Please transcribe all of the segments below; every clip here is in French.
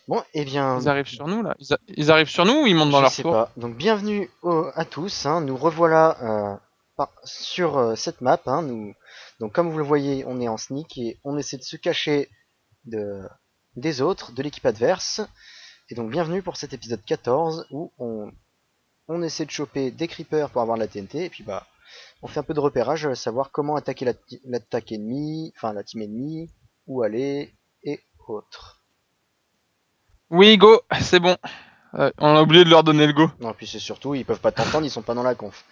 Bon, eh bien, Ils arrivent sur nous là. Ils arrivent sur nous ou ils montent dans je leur sais tour? pas. Donc bienvenue à tous, hein. Nous revoilà sur cette map, hein. Donc comme vous le voyez, on est en sneak et on essaie de se cacher de... des autres, de l'équipe adverse. Et donc bienvenue pour cet épisode 14 où on essaie de choper des creepers pour avoir de la TNT. Et puis bah, on fait un peu de repérage, savoir comment attaquer l'attaque ennemie, enfin la team ennemie, où aller et autres. Oui, go, c'est bon. On a oublié de leur donner le go. Non, puis c'est surtout, ils peuvent pas t'entendre, ils sont pas dans la conf.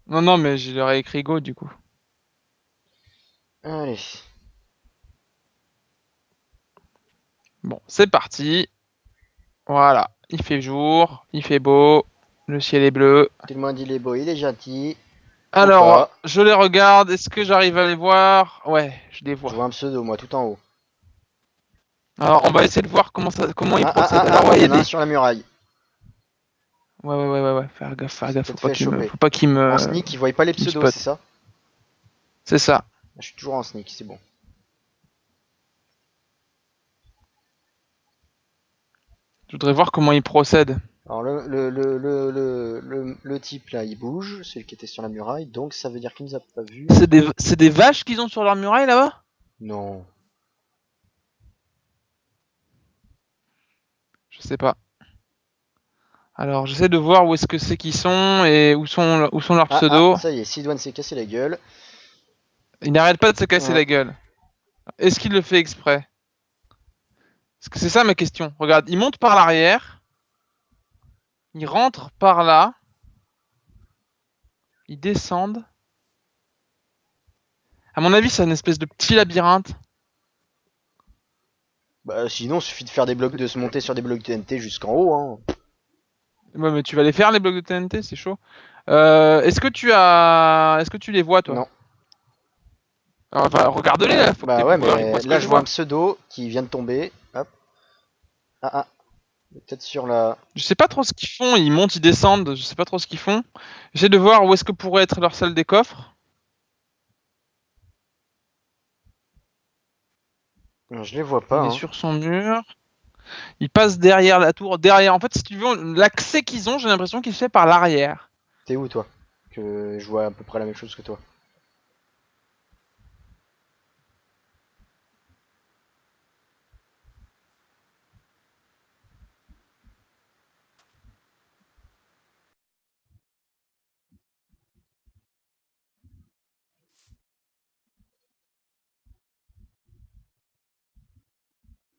Non, non, mais je leur ai écrit go du coup. Allez. Bon, c'est parti. Voilà, il fait jour, il fait beau, le ciel est bleu. Tout le monde il est beau, il est gentil. Ou Alors, pas. je les regarde, est-ce que j'arrive à les voir? Ouais, je les Je vois. vois un pseudo, moi, tout en haut. Alors, on va essayer de voir comment ils Ah, ah, ah, procèdent. Alors, ah, ouais, il il y y a en a un des... sur la muraille. Ouais, faire C'est gaffe, peut-être fait choper. faut pas qu'il En me, sneak, ils voient pas les qu'il me pseudos, spot. c'est ça? C'est ça. Je suis toujours en sneak, c'est bon. Je voudrais voir comment ils procèdent. Alors, le type là, il bouge, celui qui était sur la muraille, donc ça veut dire qu'il nous a pas vu. C'est des vaches qu'ils ont sur leur muraille là-bas? Non. Je sais pas. Alors, j'essaie de voir où est-ce que c'est qu'ils sont et où sont leurs Ah, ah, pseudos. ça y est, Sidoine s'est cassé la gueule. Ils n'arrêtent pas de se casser Ouais. la gueule. Est-ce qu'il le fait exprès? Parce que c'est ça ma question. Regarde, ils montent par l'arrière, ils rentrent par là, ils descendent. À mon avis, c'est une espèce de petit labyrinthe. Bah, sinon, il suffit de faire des blocs, de se monter sur des blocs TNT jusqu'en haut, hein. Ouais, mais tu vas les faire les blocs de TNT, c'est chaud. Est-ce que tu les vois toi? Non. Alors, regarde-les là, faut que Bah t'aies ouais, pu voir. Moi, mais ce que là, je je vois un vois. pseudo qui vient de tomber. Hop. Ah, ah. Peut-être sur la... Je sais pas trop ce qu'ils font. Ils montent, ils descendent. Je sais pas trop ce qu'ils font. J'essaie de voir où est-ce que pourrait être leur salle des coffres. Non, je les vois pas, Il est hein. sur son mur. Il passe derrière la tour. Derrière, en fait, si tu veux, l'accès qu'ils ont, j'ai l'impression qu'il se fait par l'arrière. T'es où, toi? Que je vois à peu près la même chose que toi.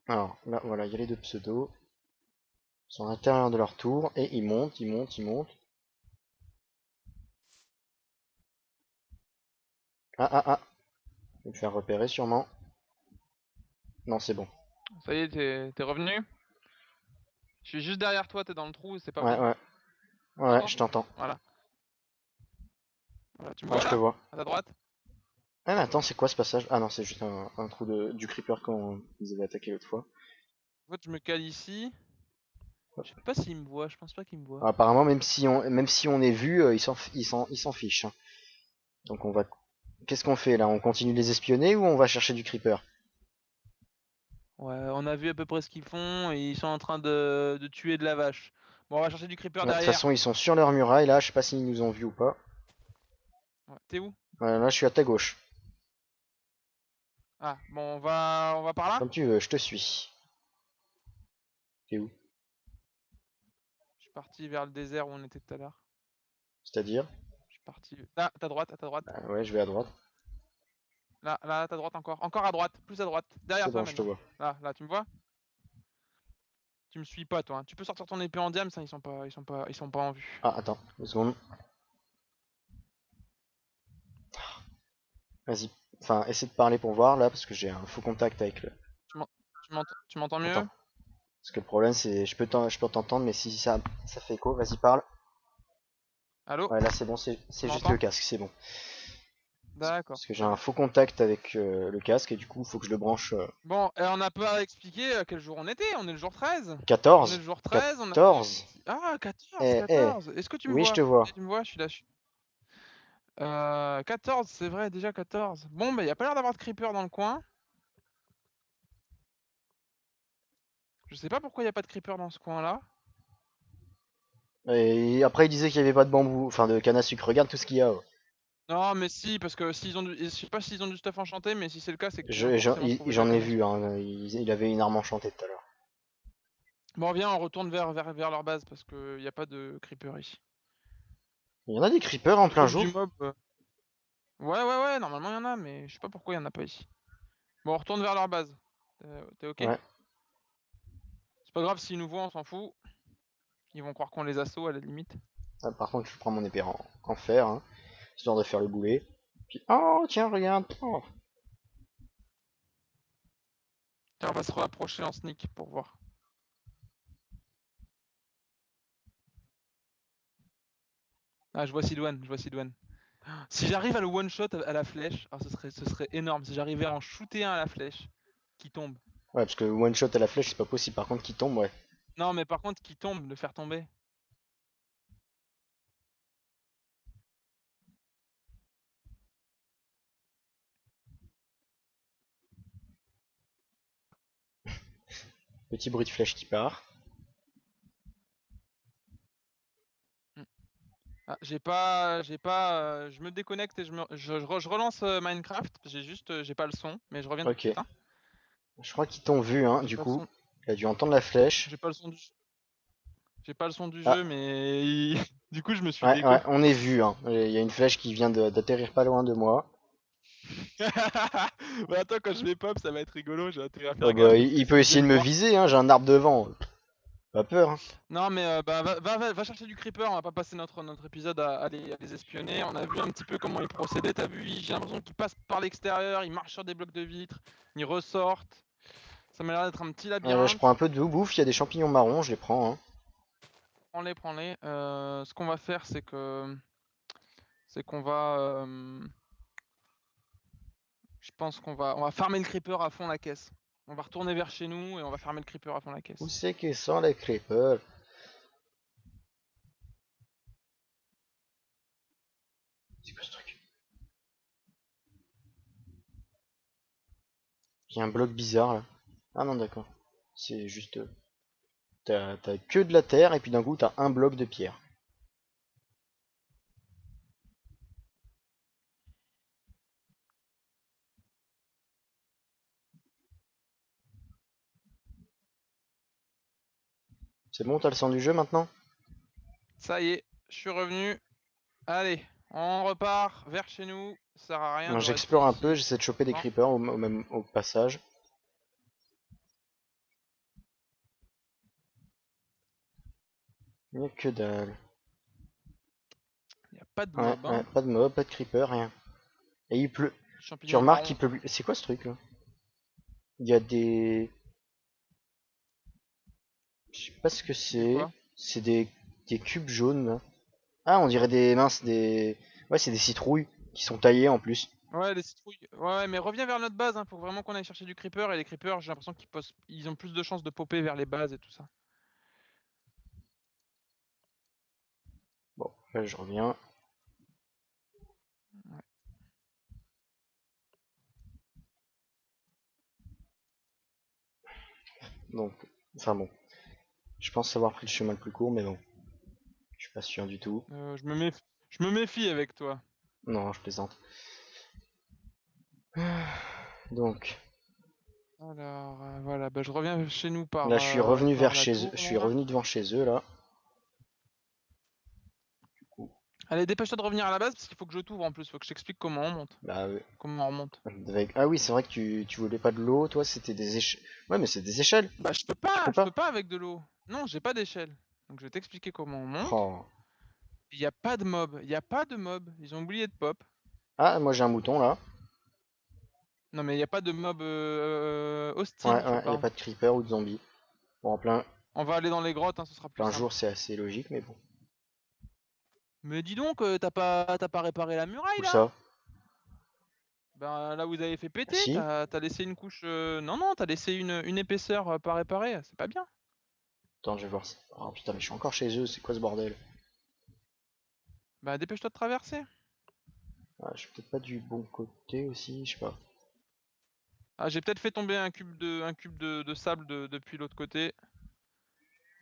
Alors, là, voilà, il y a les deux pseudos. Ils sont à l'intérieur de leur tour. Et ils montent, ils montent, ils montent. Ah, ah, ah. Je vais me faire repérer, sûrement. Non, c'est bon. Ça y est, t'es revenu? Je suis juste derrière toi, t'es dans le trou, c'est pas Ouais, bon. ouais. Tu Ouais, m'entends? je t'entends. Voilà. Voilà, tu me Ouais, vois je te là? vois. À ta droite? Ah, mais attends, c'est quoi ce passage? Ah non, c'est juste un trou du creeper qu'on ils avaient attaqué l'autre fois. En fait, je me cale ici. Hop. Je sais pas s'il me voit, je pense pas qu'il me voit. Alors, apparemment, même si on est vu, ils s'en fichent, hein. Donc on va... Qu'est-ce qu'on fait là? On continue de les espionner ou on va chercher du creeper? Ouais, on a vu à peu près ce qu'ils font et ils sont en train de tuer de la vache. Bon, on va chercher du creeper Ouais, de toute derrière. façon, ils sont sur leur muraille là, je sais pas s'ils nous ont vus ou pas. Ouais, t'es où? Ouais, là, je suis à ta gauche. Ah, bon, on va par là? Comme tu veux, je te suis. T'es où? Je suis parti vers le désert où on était tout à l'heure. C'est-à-dire? Je suis parti. Là, à ta droite, à ta droite. Ah, ouais, je vais à droite. Là, à ta droite encore. Encore à droite, plus à droite. C'est Derrière toi bon, je te maintenant. vois. Là, tu me vois? Tu me suis pas, toi, hein. Tu peux sortir ton épée en diam, ça, ils sont pas en vue. Ah, attends, 2 secondes. Vas-y. Enfin, essaie de parler pour voir là, parce que j'ai un faux contact avec le. Tu m'entends Attends. mieux? Parce que le problème, c'est. Je peux t'entendre, mais si ça fait écho, vas-y, parle. Allô? Ouais, là, c'est bon, Tu c'est juste le m'entends? casque, c'est bon. D'accord, Parce que j'ai très un bien. faux contact avec le casque, et du coup, il faut que je le branche. Bon, et on n'a pas expliqué à quel jour on était. On est le jour 13. On est 14? le jour 13, on a fait... 14? Ah, 14, Eh, eh. 14. Est-ce que tu me Oui, je vois? te vois. Tu me vois? Je suis là. 14, c'est vrai, déjà 14. Bon, bah, y a pas l'air d'avoir de creeper dans le coin. Je sais pas pourquoi il y a pas de creeper dans ce coin-là. Et après, il disait qu'il y avait pas de bambou, enfin de canne à sucre. Regarde tout ce qu'il y a. Ouais. Non, mais si, parce que s'ils ont du... je sais pas s'ils ont du stuff enchanté, mais si c'est le cas, c'est qu'ils ont Je- j'en forcément il- trouvé de la j'en ai canne à vu, sucre. hein. Il avait une arme enchantée tout à l'heure. Bon, viens, on retourne vers leur base, parce que y a pas de creeper ici. Il y en a des creepers en Tu plein trouves du jour. mob ouais, normalement y en a, mais je sais pas pourquoi y en a pas ici. Bon, on retourne vers leur base. T'es ok? Ouais. C'est pas grave s'ils nous voient, on s'en fout. Ils vont croire qu'on les assaut à la limite. Ah, par contre, je prends mon épée en fer, hein, histoire de faire le boulet. Puis, oh, tiens, regarde. Oh. Tiens, on va se rapprocher en sneak pour voir. Ah, je vois Sidoine, je vois Sidoine. Si j'arrive à le one shot à la flèche, ah, ce serait énorme. Si j'arrivais à en shooter un à la flèche, qui tombe. Ouais, parce que one shot à la flèche, c'est pas possible. Par contre, qui tombe, ouais. Non, mais par contre, qui tombe, le faire tomber. Petit bruit de flèche qui part. Hmm. Ah, je me déconnecte et je relance Minecraft. J'ai pas le son, mais je reviens tout de Ok. suite. Hein. Je crois qu'ils t'ont vu, hein, J'ai du pas le coup. son, Il a dû entendre la flèche. j'ai pas le son du, j'ai pas le son du Ah, jeu, mais du coup, je me suis ouais, déco. ouais, on est vu, hein. Il y a une flèche qui vient d'atterrir pas loin de moi. Bah attends, quand je vais pop, ça va être rigolo. J'ai intérêt à Oh faire bah, gaffe parce que il peut s'ils essayer viennent de me voir. viser, hein, j'ai un arbre devant. Pas peur, hein. Non, mais bah, va chercher du creeper. On va pas passer notre épisode à les espionner. On a vu un petit peu comment ils procédaient. T'as vu, j'ai l'impression qu'ils passent par l'extérieur, ils marchent sur des blocs de vitres, ils ressortent. Ça m'a l'air d'être un petit Je prends un labyrinthe. peu de bouffe, il y a des champignons marrons, je les prends, hein. Prends-les, prends-les. Ce qu'on va faire, c'est qu'on va, je pense qu'on va farmer le creeper à fond la caisse. On va retourner vers chez nous et on va farmer le creeper à fond la Où caisse. c'est qu'ils sont les creepers? C'est quoi ce truc? Il y a un bloc bizarre là. Ah non, d'accord. C'est juste. T'as que de la terre et puis d'un coup t'as un bloc de pierre. C'est bon, t'as le sang du jeu maintenant? Ça y est, je suis revenu. Allez, on repart vers chez nous. Ça sert à rien Moi, de rester j'explore un peu, ici. j'essaie de choper des Non, creepers au passage. Il n'y a que dalle. il n'y a pas de Ouais, mob. ouais, Hein. pas de mob, pas de creeper, rien. Et il pleut. Tu Champignons remarques marrons. qu'il pleut. C'est quoi ce truc là? Il y a des. Je sais pas ce que Des c'est. quoi? C'est des cubes jaunes là. Ah, on dirait des minces, des. Ouais, c'est des citrouilles qui sont taillées en plus. Ouais, les citrouilles. Ouais, mais reviens vers notre base. Hein. Faut vraiment qu'on aille chercher du creeper. Et les creepers, j'ai l'impression ils ont plus de chances de popper vers les bases et tout ça. Bon, là je reviens. Ouais. Donc, enfin bon. Je pense avoir pris le chemin le plus court, mais bon. Je suis pas sûr du tout. Je me méfie avec toi. Non, je plaisante. Donc, Alors, voilà. Bah, je reviens chez nous par, là je suis revenu par vers la chez eux. tour, Je suis là. revenu devant chez eux là. Allez, dépêche-toi de revenir à la base parce qu'il faut que je t'ouvre en plus. Faut que je t'explique comment on monte. Bah, Comment on remonte. ah oui, c'est vrai que tu voulais pas de l'eau, toi, c'était des échelles. Ouais, mais c'est des échelles. Bah, je peux Tu peux pas. Je peux pas. pas avec de l'eau. Non, j'ai pas d'échelle. Donc, je vais t'expliquer comment on monte. Oh. Il y a pas de mob. Il y a pas de mob. Ils ont oublié de pop. Ah, moi j'ai un mouton là. Non, mais il y a pas de mob Ouais, hostile, je ouais, y a parle. pas de creeper ou de zombie. Bon, en On va aller dans les grottes, hein, ce sera plus plein jour, simple. c'est assez logique, mais bon. Mais dis donc, t'as pas réparé la muraille Où là? ça? Ben là où vous avez fait péter, Si. t'as laissé une couche. Non, non, t'as laissé une épaisseur pas réparée, c'est pas bien. Attends, je vais voir ça. Oh putain, mais je suis encore chez eux, c'est quoi ce bordel? Bah dépêche-toi de traverser. Ah, je suis peut-être pas du bon côté aussi, je sais pas. Ah, j'ai peut-être fait tomber un cube de sable depuis l'autre côté.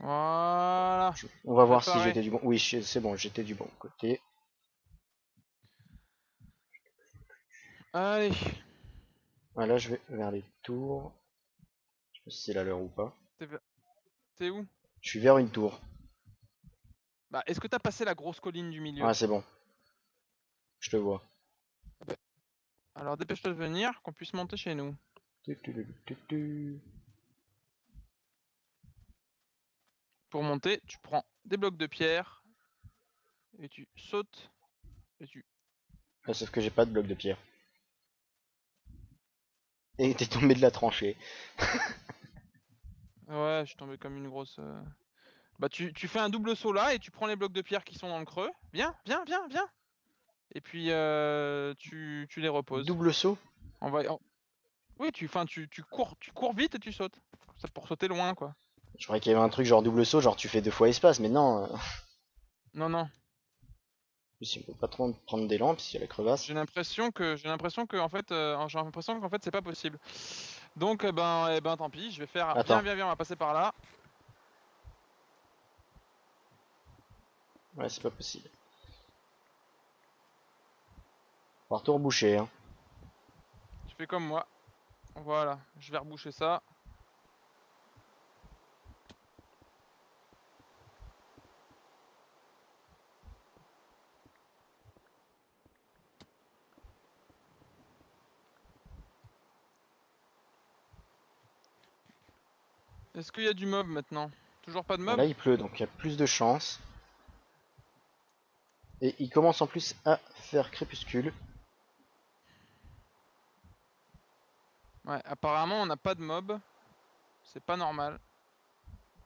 Voilà. On va voir si Préparé. j'étais du bon. Oui, c'est bon, j'étais du bon côté. Allez. Voilà, je vais vers les tours. Je sais pas si c'est la leur ou pas. T'es t'es où? Je suis vers une tour. Bah, est-ce que t'as passé la grosse colline du milieu? Ah, c'est bon. Je te vois. Alors dépêche-toi de venir, qu'on puisse monter chez nous. Tu, tu, tu, tu, tu. Pour monter, tu prends des blocs de pierre et tu sautes et tu. Ah, sauf que j'ai pas de bloc de pierre. Et t'es tombé de la tranchée. Ouais, je suis tombé comme une grosse. Bah tu fais un double saut là et tu prends les blocs de pierre qui sont dans le creux. Viens, viens, viens, viens. Et puis tu les reposes. Double saut? On va. Oui, tu cours vite et tu sautes. Ça pour sauter loin quoi. Je croyais qu'il y avait un truc genre double saut, genre tu fais 2 fois espace, mais non. Non, non. Si on peut pas trop prendre des lampes, s'il y a la crevasse. J'ai l'impression que en fait c'est pas possible. Donc tant pis, je vais faire. Viens, Attends. viens, viens, on va passer par là. Ouais, c'est pas possible. Par tour bouché, hein. Tu fais comme moi. Voilà, je vais reboucher ça. Est-ce qu'il y a du mob maintenant? Toujours pas de Là, mob? il pleut, donc il y a plus de chance. Et il commence en plus à faire crépuscule. Ouais, apparemment on n'a pas de mob. C'est pas normal.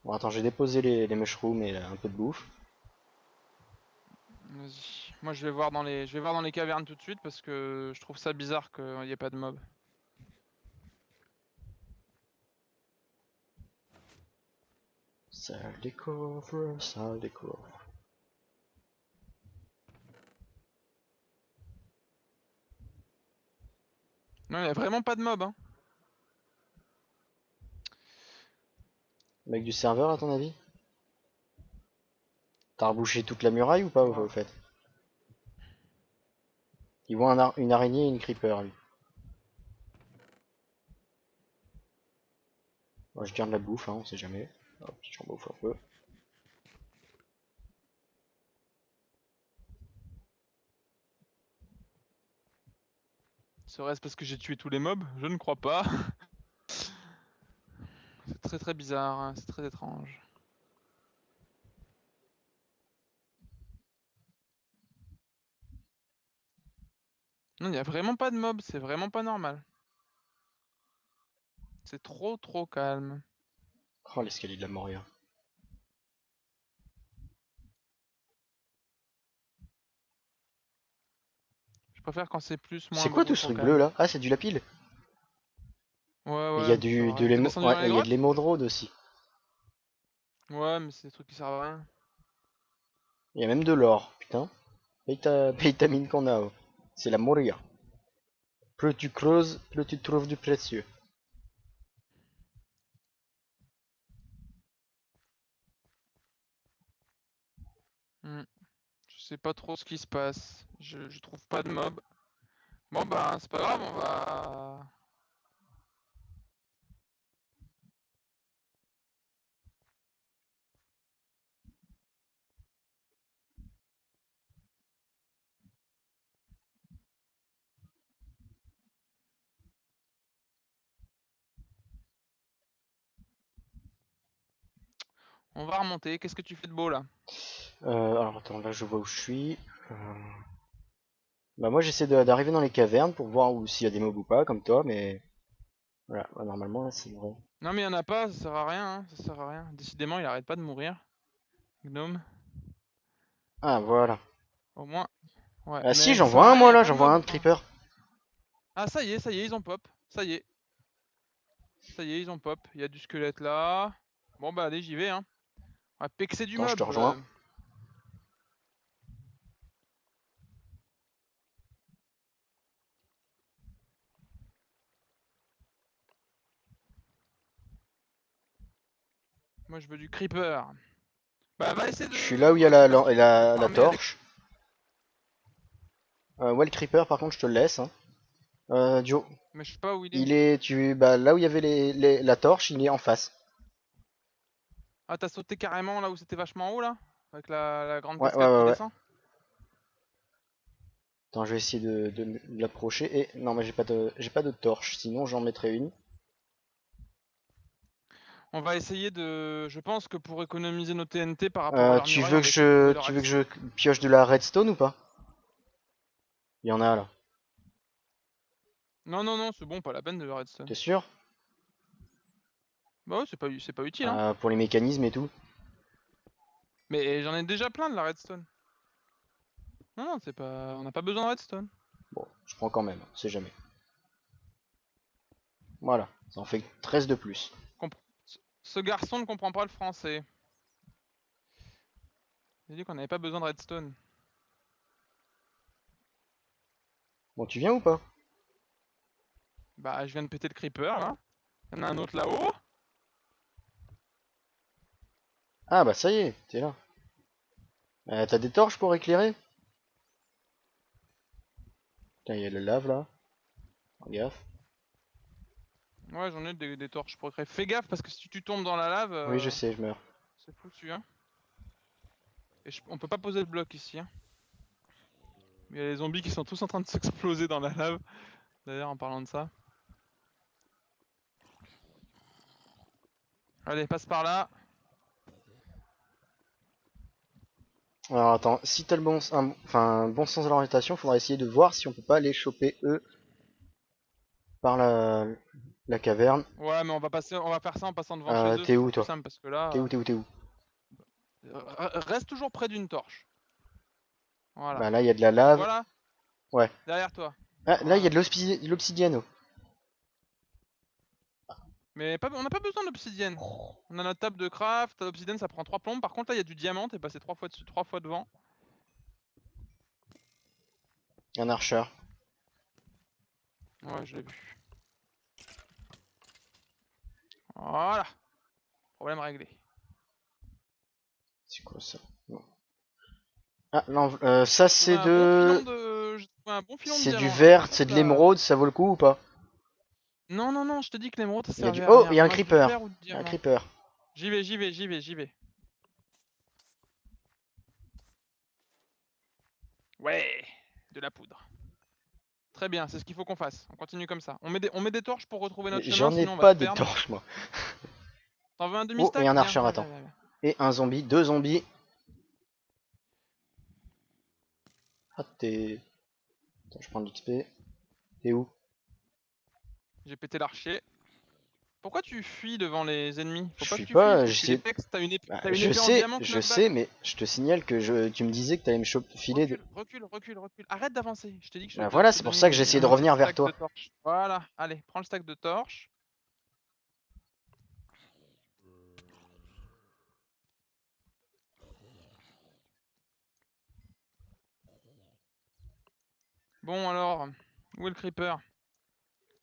Bon, attends, j'ai déposé les mushrooms et un peu de bouffe. Vas-y. Moi je vais voir dans les cavernes tout de suite parce que je trouve ça bizarre qu'il n'y ait pas de mob. Salle des coffres, salle des coffres. Non, il n'y a vraiment pas de mob, hein. Mec du serveur, à ton avis? T'as rebouché toute la muraille ou pas, au Ouais. fait? Il voit une araignée et une creeper, lui. Moi, je garde la bouffe, hein, on sait jamais. Hop, j'en bouffe un peu. Serait-ce parce que j'ai tué tous les mobs? Je ne crois pas. C'est très très bizarre, hein, c'est très étrange. Non, il n'y a vraiment pas de mob, c'est vraiment pas normal. C'est trop trop calme. Oh, l'escalier de la Moria. Je préfère quand c'est plus, moins C'est quoi beaucoup tout ce trop truc bleu calme. là? Ah, c'est du lapis. Ouais, Mais il y a ouais, ça sert du à de rien. T'es l'émo... descendu ouais, dans les il y a de grottes? l'émeraude aussi. Ouais, mais c'est des trucs qui servent à rien. Il y a même de l'or, putain. Paye ta mine qu'on a. Oh. C'est la Moria. Plus tu creuses, plus tu trouves du précieux. Hmm. Je sais pas trop ce qui se passe. Je trouve pas de mob. Bon bah c'est pas grave, on va remonter. Qu'est-ce que tu fais de beau là? Alors attends, là je vois où je suis. Euh, Bah moi j'essaie d'arriver dans les cavernes pour voir s'il y a des mobs ou pas, comme toi, mais voilà, ouais, normalement là c'est vrai. Non mais y en a pas, ça sert à rien, hein, ça sert à rien. Décidément, il arrête pas de mourir. Gnome. Ah voilà. Au moins. Ouais, Ah si, mais ça j'en sert vois à un rien, y moi a là, pas j'en de vois mob. un de Hein. creeper. Ah ça y est, ils ont pop. Ça y est. Ça y est, ils ont pop. Il y a du squelette là. Bon bah allez, j'y vais hein. On va pexer du Attends, je te mob. rejoins. Moi je veux du creeper. Bah va essayer Je suis là où il y a de... Parce que tu peux la farmer avec... torche. Ouais, le creeper, par contre, je te le laisse. Hein. Joe, Mais je sais pas où il est. il est, bah, là où il y avait la torche, il est en face. Ah t'as sauté carrément là où c'était vachement haut là? Avec la grande Ouais, ouais, cascade qui ouais. descend? Attends, je vais essayer de l'approcher. Et non, mais j'ai pas de torche. Sinon, j'en mettrai une. On va essayer de... Je pense que pour économiser nos TNT par rapport à leur Tu muraille, veux on que va essayer de trouver le tu veux que je redstone. pioche de la redstone ou pas? Il y en a là. Non, non, non, c'est bon, pas la peine de le redstone. T'es sûr? Bah ouais, c'est pas utile, hein. Pour les mécanismes et tout. Mais j'en ai déjà plein de la redstone. Non, non, c'est pas... On n'a pas besoin de redstone. Bon, je prends quand même, on sait jamais. Voilà, ça en fait 13 de plus. Comp- Ce garçon ne comprend pas le français. J'ai dit qu'on n'avait pas besoin de redstone. Bon, tu viens ou pas? Bah, je viens de péter le creeper, là. Il y en a un autre là-haut. Ah bah ça y est, t'es là. T'as des torches pour éclairer? Putain, il y a le lave là. Fais gaffe. Ouais, j'en ai des torches pour créer. Fais gaffe, parce que si tu tombes dans la lave, Oui, je sais, je meurs. c'est foutu, hein. Et on peut pas poser le bloc ici, hein. Il y a les zombies qui sont tous en train de s'exploser dans la lave. D'ailleurs, en parlant de ça. Allez, passe par là. Alors attends, si t'as le un bon sens de l'orientation, faudra essayer de voir si on peut pas les choper eux par la caverne. Ouais, mais on va faire ça en passant devant chez eux, ce T'es sera où plus toi? simple parce que T'es là, où, t'es où, t'es où? reste toujours près d'une torche. Voilà. Bah là il y a de la lave. Voilà, Ouais. derrière toi. Ah, là il y a Voilà. de l'obsidienne. Mais on n'a pas besoin d'obsidienne. On a notre table de craft, l'obsidienne ça prend 3 plombes. Par contre là il y a du diamant, t'es passé 3 fois dessus, 3 fois devant. Un archer. Ouais, je l'ai vu. Voilà, problème réglé. C'est quoi ça? Non. Ah non, ça J'ai trouvé c'est un bon filon de... de... J'ai trouvé un bon filon de C'est du diamant là. vert, c'est Hop de là. l'émeraude, ça vaut le coup ou pas? Non, non, non, je te dis que l'émeraude ça Il y a du... servait à Oh, il rien. y a un Moi je veux du creeper. vert ou du Il y a un diamant. creeper. J'y vais, j'y vais, j'y vais, j'y vais. Ouais, de la poudre. Très bien, c'est ce qu'il faut qu'on fasse. On continue comme ça. On met des torches pour retrouver notre chemin, J'en ai sinon on va se pas des perdre. torches moi. T'en veux un Oh, et demi-stack? un Viens, archer, viens, attends. viens, viens, viens. Et un zombie, deux zombies. Ah, t'es... Attends, je prends de l'XP. T'es où? J'ai pété l'archer. Pourquoi tu fuis devant les ennemis? Je Faut pas que suis tu fuis, il pas... faut que tu les J'essaie... textes. Bah, T'as une épée en diamant je knockback. sais, mais je te signale que tu me disais que t'allais me filer de... Recule, recule, recule, recule. Arrête d'avancer. Je t'ai dit que Bah je voilà, te c'est pour donnais ça que j'essayais de un petit revenir vers stack de toi. torches. Voilà, allez, prends le stack de torches. Bon alors, où est le creeper?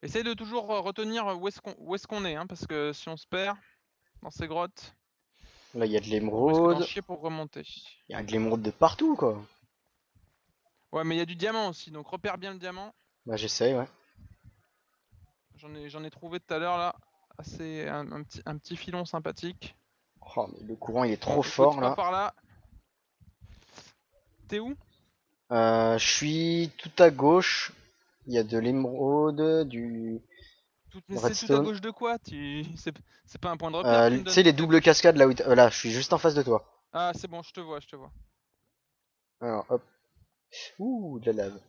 Essaye de toujours retenir où est-ce qu'on est, hein, parce que si on se perd dans ces grottes, Là, il y a de on risque d'en l'émeraude. chier pour remonter. Il y a de l'émeraude de partout, quoi. Ouais, mais il y a du diamant aussi, donc repère bien le diamant. Bah j'essaye, ouais. J'en ai trouvé tout à l'heure là, assez un petit filon sympathique. Oh, mais le courant, il est Bon, trop écoute, fort, va là. par là. T'es où? Je suis tout à gauche. Il y a de l'émeraude, du Mais c'est tout à redstone. gauche de quoi? C'est pas un point de repère que tu me Tu sais, donnes les tout à doubles gauche. cascades, là où là, je suis juste en face de toi. Ah, c'est bon, je te vois, je te vois. Alors, hop. Ouh, de la lave.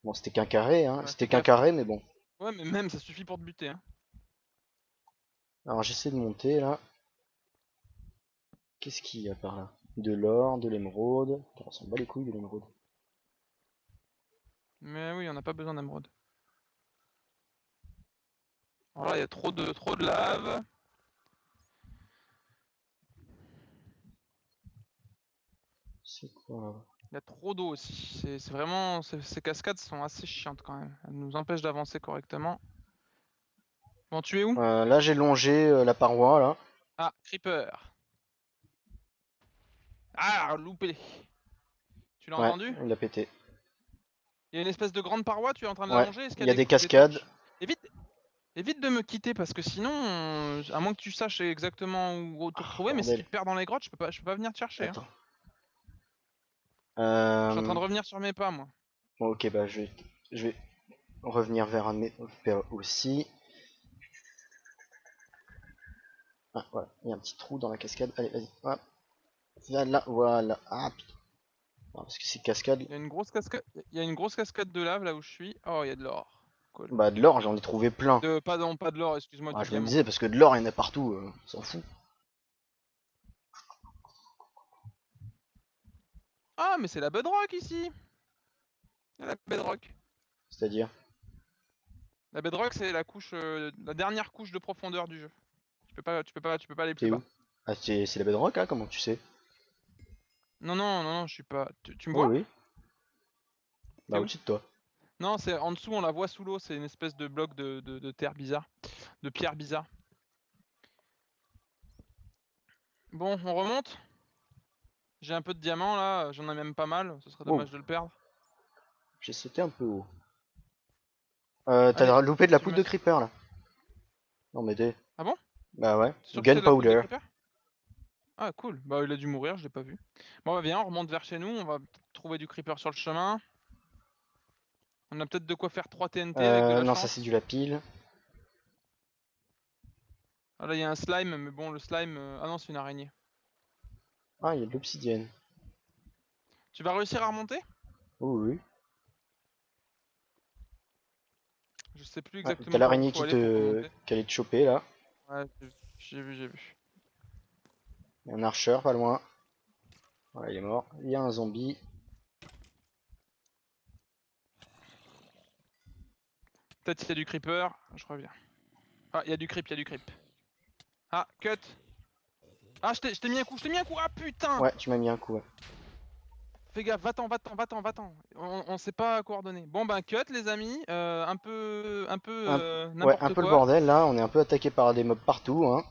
Bon, c'était qu'un carré, hein. Ouais, C'était fais qu'un gaffe. carré, mais bon. Ouais, mais même ça suffit pour te buter, hein. Alors, j'essaie de monter, là. Qu'est-ce qu'il y a par là? De l'or, de l'émeraude. On s'en bat les couilles de l'émeraude. Mais oui, on n'a pas besoin d'émeraude. Alors là, il y a trop de lave. C'est quoi? Il y a trop d'eau aussi. C'est vraiment. Ces cascades sont assez chiantes quand même. Elles nous empêchent d'avancer correctement. Bon, tu es où? Là, j'ai longé la paroi, là. Ah, creeper. Ah, loupé. Tu l'as Ouais, entendu? il a pété. Il y a une espèce de grande paroi, tu es en train de la Ouais, longer, est-ce il qu'il y y a a des des cascades. torches? Évite, évite de me quitter parce que sinon, à moins que tu saches exactement où te Ah, retrouver, mais si bordel. tu te perds dans les grottes, je peux pas venir te chercher, hein. Attends. Je suis en train Euh... de revenir sur mes pas, moi. Bon, ok, bah je vais revenir vers un de mes vers aussi. Ah, voilà, il y a un petit trou dans la cascade. Allez, vas-y. Hop. Viens là, voilà. Ah, putain. Non, parce que c'est cascade. Il y a une grosse cascade, il y a une grosse cascade de lave là où je suis. Oh, il y a de l'or. Cool. Bah, de l'or, j'en ai trouvé plein. Pas de l'or, excuse-moi, Ah, du je me diamant. disais, parce que de l'or, il y en a partout. On s'en fout. Ah, mais c'est la bedrock ici. La bedrock. C'est-à-dire. La bedrock, c'est la couche, la dernière couche de profondeur du jeu. Tu peux pas aller plus C'est bas. où? Ah, c'est la bedrock, hein, comment tu sais? Non, non, non, non, je suis pas. Tu me Oui, vois? oui. Bah, T'es où? au-dessus de toi. Non, c'est en dessous, on la voit sous l'eau, c'est une espèce de bloc de terre bizarre, de pierre bizarre. Bon, on remonte. J'ai un peu de diamants là, j'en ai même pas mal, ce serait Wow, dommage de le perdre. j'ai sauté un peu haut. Allez, T'as loupé de la tu poudre me. de creeper, là. Non, mais t'es. Ah bon? Bah ouais. T'es sûr que c'était de la poudre de Gunpowder. creeper? Ah cool, bah il a dû mourir, je l'ai pas vu. Bon bah viens, on remonte vers chez nous, on va trouver du creeper sur le chemin. On a peut-être de quoi faire 3 TNT avec de la Non, ça c'est du chance. lapis. Ah là il y a un slime, mais bon le slime... Ah non c'est une araignée. Ah, il y a de l'obsidienne. Tu vas réussir à remonter? Oh, oui. Je sais plus Ouais, t'as exactement par où l'araignée faut aller pour remonter. qui allait te choper, là. Ouais, j'ai vu, j'ai vu. Il y a un archer, pas loin. Voilà, il est mort. Il y a un zombie. Peut-être qu'il y a du creeper, je reviens. Ah, il y a du creep, il y a du creep. Ah, cut. Ah, je t'ai mis un coup, je t'ai mis un coup. Ah putain. Ouais, tu m'as mis un coup, ouais. Fais gaffe, va-t'en, va-t'en, va-t'en, va-t'en. On sait pas coordonner. Bon ben cut les amis, Un- Ouais, un n'importe peu le quoi. bordel, là. On est un peu attaqué par des mobs partout, hein.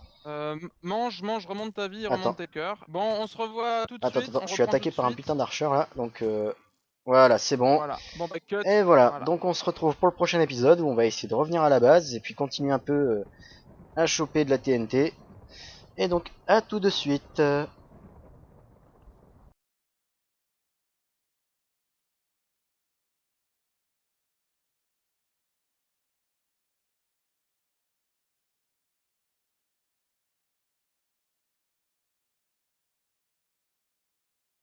Mange, remonte ta vie, remonte Attends. tes cœurs. Bon, on se revoit tout de Attends, suite, attends, on je suis reprend tout attaqué de par un suite. putain d'archer, là. Donc, voilà, c'est bon. Voilà. Bon bah cut, Et voilà, voilà. donc on se retrouve pour le prochain épisode où on va essayer de revenir à la base et puis continuer un peu à choper de la TNT. Et donc à tout de suite.